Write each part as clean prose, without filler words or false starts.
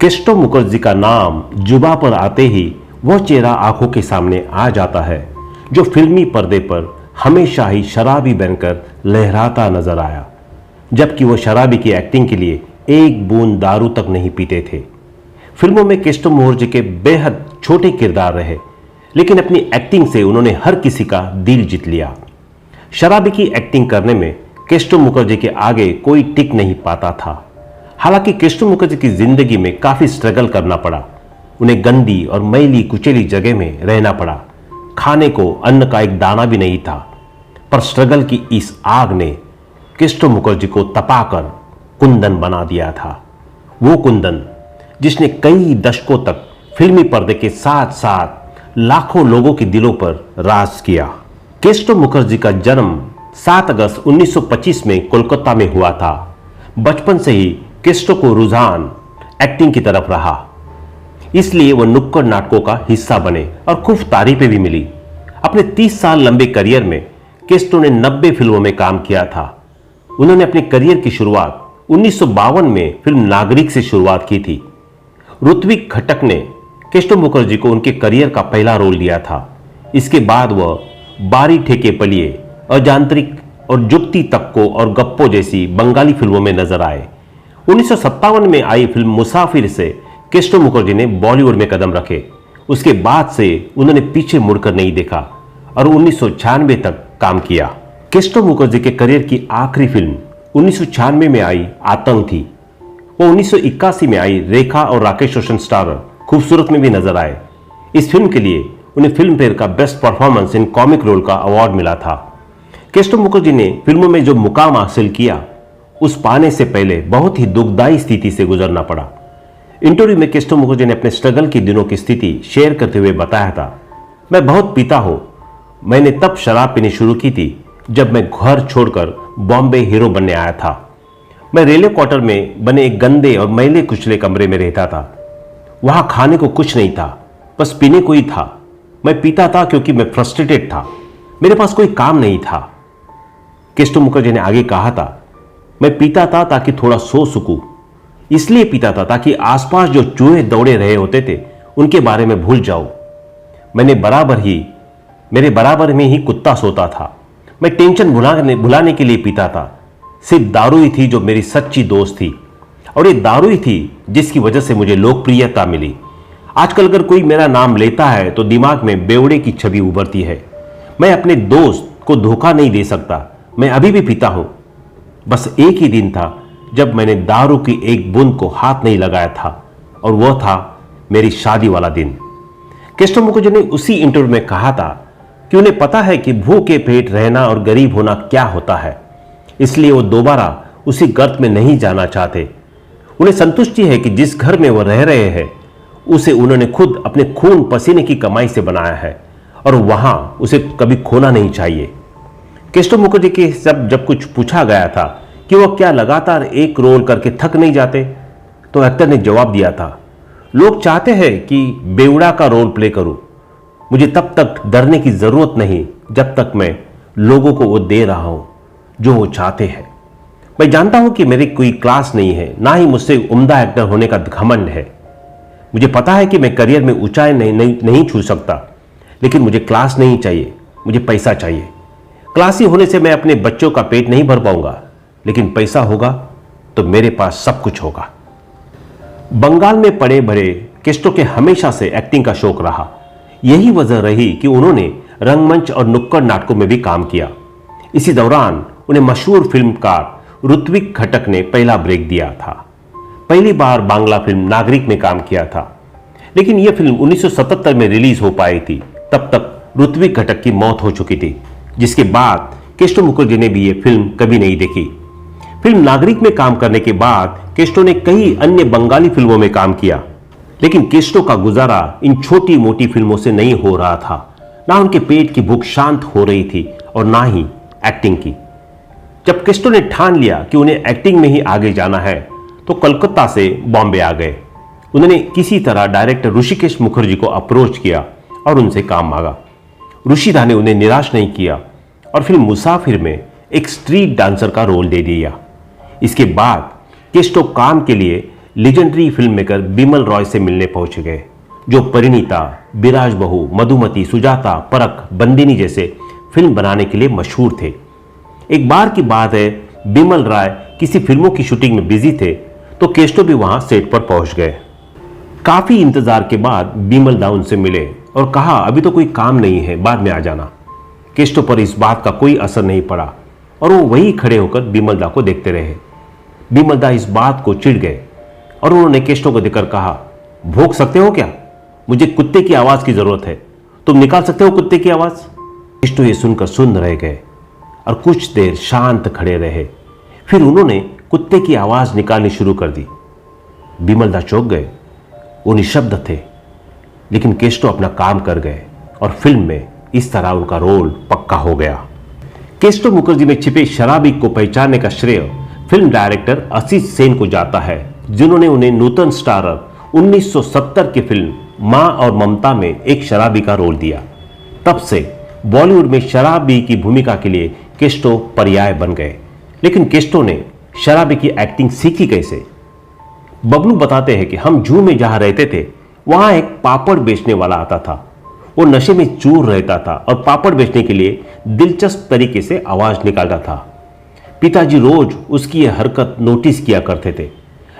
Kesto Mukherjee का नाम जुबा पर आते ही वह चेहरा आंखों के सामने आ जाता है जो फिल्मी पर्दे पर हमेशा ही शराबी बनकर लहराता नजर आया, जबकि वो शराबी की एक्टिंग के लिए एक बूंद दारू तक नहीं पीते थे। फिल्मों में केस्टो मुखर्जी के बेहद छोटे किरदार रहे, लेकिन अपनी एक्टिंग से उन्होंने हर किसी का दिल जीत लिया। शराबी की एक्टिंग करने में केस्टो मुखर्जी के आगे कोई टिक नहीं पाता था। हालांकि केस्टो मुखर्जी की जिंदगी में काफी स्ट्रगल करना पड़ा। उन्हें गंदी और मैली कुचेली जगह में रहना पड़ा। खाने को अन्न का एक दाना भी नहीं था, पर स्ट्रगल की इस आग ने केस्टो मुखर्जी को तपाकर कुंदन बना दिया था। वो कुंदन जिसने कई दशकों तक फिल्मी पर्दे के साथ साथ लाखों लोगों के दिलों पर राज किया। केस्टो मुखर्जी का जन्म 7 अगस्त 1925 में कोलकाता में हुआ था। बचपन से ही केस्टो को रुझान एक्टिंग की तरफ रहा, इसलिए वह नुक्कड़ नाटकों का हिस्सा बने और खूब तारीफें भी मिली। अपने 30 साल लंबे करियर में केस्टो ने 90 फिल्मों में काम किया था। उन्होंने अपने करियर की शुरुआत 1952 में फिल्म नागरिक से शुरुआत की थी। ऋत्विक घटक ने केस्टो मुखर्जी को उनके करियर का पहला रोल दिया था। इसके बाद वह बारी ठेके पलिए, अजांत्रिक और जुक्ति तक्को और गप्पो जैसी बंगाली फिल्मों में नजर आए। 1957 में आई फिल्म मुसाफिर से केस्टो मुखर्जी ने बॉलीवुड में कदम रखे। उसके बाद से उन्होंने पीछे मुड़कर नहीं देखा और 1996 तक काम किया। केस्टो मुखर्जी के करियर की आखिरी फिल्म 1996 में आई आतंक थी। वो 1981 में आई रेखा और राकेश रोशन स्टारर खूबसूरत में भी नजर आए। इस फिल्म के लिए उन्हें फिल्म फेयर का best performance in comic role का अवार्ड मिला था। केस्टो मुखर्जी ने फिल्मों में जो मुकाम हासिल किया, उस पाने से पहले बहुत ही दुखदायी स्थिति से गुजरना पड़ा। इंटरव्यू में केस्टो मुखर्जी ने अपने स्ट्रगल के दिनों की स्थिति शेयर करते हुए बताया था, मैं बहुत पीता हूं। मैंने तब शराब पीनी शुरू की थी जब मैं घर छोड़कर बॉम्बे हीरो बनने आया था। मैं रेलवे क्वार्टर में बने एक गंदे और मैले कुचले कमरे में रहता था। वहां खाने को कुछ नहीं था, बस पीने को ही था। मैं पीता था क्योंकि मैं फ्रस्ट्रेटेड था, मेरे पास कोई काम नहीं था। केस्टो मुखर्जी ने आगे कहा था, मैं पीता था ताकि थोड़ा सो सकूं, इसलिए पीता था ताकि आसपास जो चूहे दौड़े रहे होते थे उनके बारे में भूल जाऊं। मेरे बराबर में ही कुत्ता सोता था। मैं टेंशन भुलाने के लिए पीता था। सिर्फ दारू ही थी जो मेरी सच्ची दोस्त थी, और ये दारू ही थी जिसकी वजह से मुझे लोकप्रियता मिली। आजकल अगर कोई मेरा नाम लेता है तो दिमाग में बेवड़े की छवि उभरती है। मैं अपने दोस्त को धोखा नहीं दे सकता। मैं अभी भी पीता हूं। बस एक ही दिन था जब मैंने दारू की एक बूंद को हाथ नहीं लगाया था, और वह था मेरी शादी वाला दिन। केस्टो मुखर्जी ने उसी इंटरव्यू में कहा था कि उन्हें पता है कि भूखे पेट रहना और गरीब होना क्या होता है, इसलिए वो दोबारा उसी गर्त में नहीं जाना चाहते। उन्हें संतुष्टि है कि जिस घर में वो रह रहे हैं उसे उन्होंने खुद अपने खून पसीने की कमाई से बनाया है, और वहां उसे कभी खोना नहीं चाहिए। केस्टो मुखर्जी के जब कुछ पूछा गया था कि वह क्या लगातार एक रोल करके थक नहीं जाते, तो एक्टर ने जवाब दिया था, लोग चाहते हैं कि बेवड़ा का रोल प्ले करूं। मुझे तब तक डरने की जरूरत नहीं जब तक मैं लोगों को वो दे रहा हूं जो वो चाहते हैं। मैं जानता हूं कि मेरी कोई क्लास नहीं है, ना ही मुझसे उम्दा एक्टर होने का घमंड है। मुझे पता है कि मैं करियर में ऊंचाई नहीं छू सकता, लेकिन मुझे क्लास नहीं चाहिए, मुझे पैसा चाहिए। क्लासी होने से मैं अपने बच्चों का पेट नहीं भर पाऊंगा, लेकिन पैसा होगा तो मेरे पास सब कुछ होगा। बंगाल में पड़े बड़े केस्टो के हमेशा से एक्टिंग का शौक रहा। यही वजह रही कि उन्होंने रंगमंच और नुक्कड़ नाटकों में भी काम किया। इसी दौरान उन्हें मशहूर फिल्मकार ऋत्विक घटक ने पहला ब्रेक दिया था। पहली बार बांग्ला फिल्म नागरिक में काम किया था, लेकिन यह फिल्म 1977 में रिलीज हो पाई थी। तब तक ऋत्विक घटक की मौत हो चुकी थी, जिसके बाद केस्टो मुखर्जी ने भी यह फिल्म कभी नहीं देखी। फिल्म नागरिक में काम करने के बाद केस्टो ने कई अन्य बंगाली फिल्मों में काम किया, लेकिन केस्टो का गुजारा इन छोटी मोटी फिल्मों से नहीं हो रहा था। ना उनके पेट की भूख शांत हो रही थी और ना ही एक्टिंग की। जब केस्टो ने ठान लिया कि उन्हें एक्टिंग में ही आगे जाना है, तो कलकत्ता से बॉम्बे आ गए। उन्होंने किसी तरह डायरेक्टर ऋषिकेश मुखर्जी को अप्रोच किया और उनसे काम मांगा। ऋषिदा ने उन्हें निराश नहीं किया और फिल्म मुसाफिर में एक स्ट्रीट डांसर का रोल दे दिया। इसके बाद केस्टो काम के लिए legendary film maker Bimal Roy से मिलने पहुंच गए, जो परिणीता, बिराज बहू, मधुमती, सुजाता, परख, बंदिनी जैसे फिल्म बनाने के लिए मशहूर थे। एक बार की बात है, बिमल रॉय किसी फिल्मों की शूटिंग में बिजी थे तो केस्टो भी वहां सेट पर पहुंच गए। काफी इंतजार के बाद बिमल दा उनसे मिले और कहा, अभी तो कोई काम नहीं है, बाद में आ जाना। केस्टो पर इस बात का कोई असर नहीं पड़ा और वो वहीं खड़े होकर बिमल दा को देखते रहे। बिमल दा इस बात को चिढ़ गए और उन्होंने केस्टो को देखकर कहा, भोंक सकते हो क्या? मुझे कुत्ते की आवाज की जरूरत है, तुम निकाल सकते हो कुत्ते की आवाज? केस्टो ये सुनकर सुन रह गए और कुछ देर शांत खड़े रहे। फिर उन्होंने कुत्ते की आवाज निकालनी शुरू कर दी। बिमल दा चौंक गए, वो निशब्द थे, लेकिन केस्टो अपना काम कर गए और फिल्म में इस तरह उनका रोल पक्का हो गया। केस्टो मुखर्जी में छिपे शराबी को पहचानने का श्रेय फिल्म डायरेक्टर आशीष सेन को जाता है, जिन्होंने उन्हें नूतन स्टारर 1970 की फिल्म मां और ममता में एक शराबी का रोल दिया। तब से बॉलीवुड में शराबी की भूमिका के लिए केस्टो पर्याय बन गए। लेकिन केस्टो ने शराबी की एक्टिंग सीखी कैसे? बबलू बताते हैं कि हम जू में जहां रहते थे, वहां एक पापड़ बेचने वाला आता था। वो नशे में चूर रहता था और पापड़ बेचने के लिए दिलचस्प तरीके से आवाज निकालता था। पिताजी रोज उसकी यह हरकत नोटिस किया करते थे।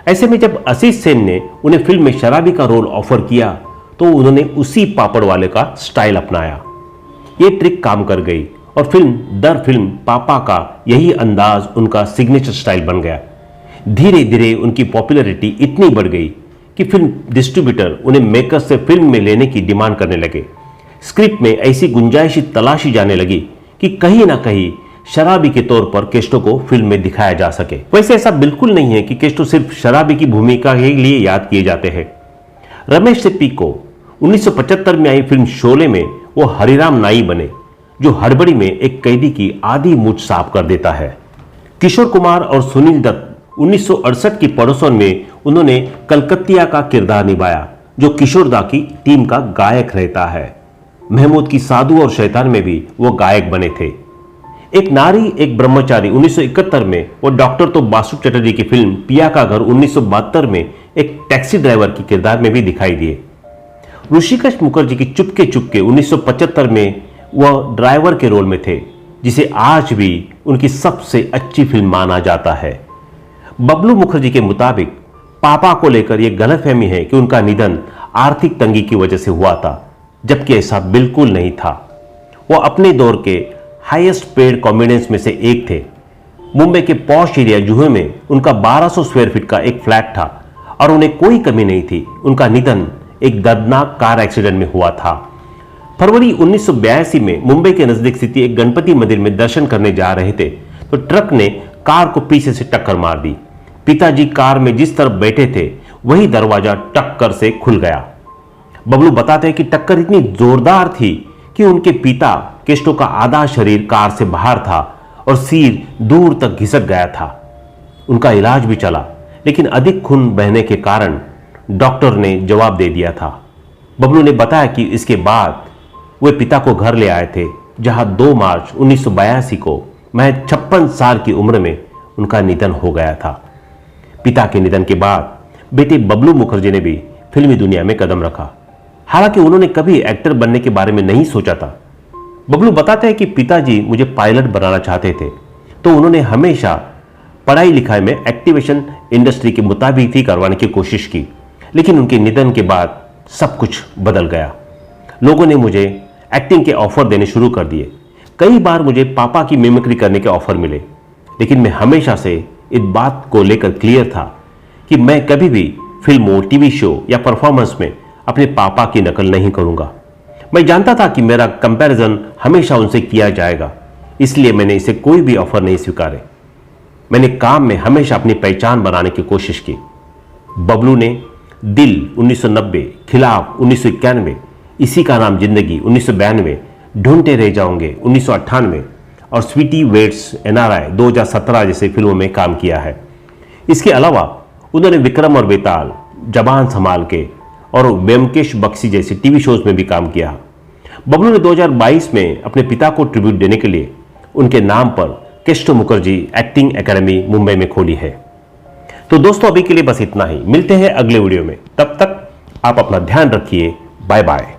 ऐसे में जब आशीष सेन ने उन्हें फिल्म में शराबी का रोल ऑफर किया तो उन्होंने उसी पापड़ वाले का स्टाइल अपनाया। ये ट्रिक काम कर गई और फिल्म दर फिल्म पापा का यही अंदाज उनका सिग्नेचर स्टाइल बन गया। धीरे धीरे उनकी पॉपुलैरिटी इतनी बढ़ गई कि फिल्म डिस्ट्रीब्यूटर उन्हें मेकर्स से फिल्म में लेने की डिमांड करने लगे। स्क्रिप्ट में ऐसी गुंजाइश तलाशी जाने लगी कि कहीं ना कहीं शराबी के तौर पर केस्टो को फिल्म में दिखाया जा सके। वैसे ऐसा बिल्कुल नहीं है कि केस्टो सिर्फ शराबी की भूमिका के लिए याद किए जाते हैं। रमेश सिप्पी को 1975 में आई फिल्म शोले में वो हरिराम नाई बने, जो हड़बड़ी में एक कैदी की आधी मूंछ साफ कर देता है। किशोर कुमार और सुनील दत्त 1968 की पड़ोसन में उन्होंने कलकत्तिया का किरदार निभाया, जो किशोर दा की टीम का गायक रहता है। महमूद की साधु और शैतान में भी वो गायक बने थे। एक नारी एक ब्रह्मचारी 1971 में वो डॉक्टर तो बासु चटर्जी की फिल्म पिया का घर 1972 में एक टैक्सी ड्राइवर के किरदार में भी दिखाई दिए। ऋषिकेश मुखर्जी की चुपके चुपके 1975 में वह ड्राइवर के रोल में थे, जिसे आज भी उनकी सबसे अच्छी फिल्म माना जाता है। बबलू मुखर्जी के मुताबिक पापा को लेकर यह गलतफहमी है कि उनका निधन आर्थिक तंगी की वजह से हुआ था, जबकि ऐसा बिल्कुल नहीं था। वो अपने दौर के हाईएस्ट पेड कॉमेडियंस में से एक थे। मुंबई के पॉश एरिया जुहू में उनका 1200 स्क्वायर फीट का एक फ्लैट था और उन्हें कोई कमी नहीं थी। उनका निधन एक दर्दनाक कार एक्सीडेंट में हुआ था। फरवरी 1982 में मुंबई के नजदीक स्थित एक गणपति मंदिर में दर्शन करने जा रहे थे तो ट्रक ने कार को पीछे से टक्कर मार दी। पिताजी कार में जिस तरफ बैठे थे वही दरवाजा टक्कर से खुल गया। बबलू बताते हैं कि टक्कर इतनी जोरदार थी कि उनके पिता केस्टो का आधा शरीर कार से बाहर था और सिर दूर तक घिसक गया था। उनका इलाज भी चला, लेकिन अधिक खून बहने के कारण डॉक्टर ने जवाब दे दिया था। बबलू ने बताया कि इसके बाद वे पिता को घर ले आए थे, जहां 2 मार्च 1982 को महज 56 साल की उम्र में उनका निधन हो गया था। पिता के निधन के बाद बेटे बबलू मुखर्जी ने भी फिल्मी दुनिया में कदम रखा। हालांकि उन्होंने कभी एक्टर बनने के बारे में नहीं सोचा था। बबलू बताते हैं कि पिताजी मुझे पायलट बनाना चाहते थे, तो उन्होंने हमेशा पढ़ाई लिखाई में एक्टिवेशन इंडस्ट्री के मुताबिक ही करवाने की कोशिश की, लेकिन उनके निधन के बाद सब कुछ बदल गया। लोगों ने मुझे एक्टिंग के ऑफर देने शुरू कर दिए। कई बार मुझे पापा की मिमिक्री करने के ऑफर मिले, लेकिन मैं हमेशा से इस बात को लेकर क्लियर था कि मैं कभी भी फिल्मों, टीवी शो या परफॉर्मेंस में अपने पापा की नकल नहीं करूंगा। मैं जानता था कि मेरा कंपैरिजन हमेशा उनसे किया जाएगा, इसलिए मैंने इसे कोई भी ऑफर नहीं स्वीकारे। मैंने काम में हमेशा अपनी पहचान बनाने की कोशिश की। बबलू ने दिल 1990, खिलाफ 1991, इसी का नाम जिंदगी 1992, ढूंढते रह जाओगे 1998 और स्वीटी वेट्स NRI 2017 जैसे फिल्मों में काम किया है। इसके अलावा उन्होंने विक्रम और बेताल, जबान संभाल के और ब्योमकेश बख्शी जैसे टीवी शोज में भी काम किया। बबलू ने 2022 में अपने पिता को ट्रिब्यूट देने के लिए उनके नाम पर Kesto Mukherjee acting academy Mumbai में खोली है। तो दोस्तों अभी के लिए बस इतना ही, मिलते हैं अगले वीडियो में, तब तक आप अपना ध्यान रखिए, बाय बाय।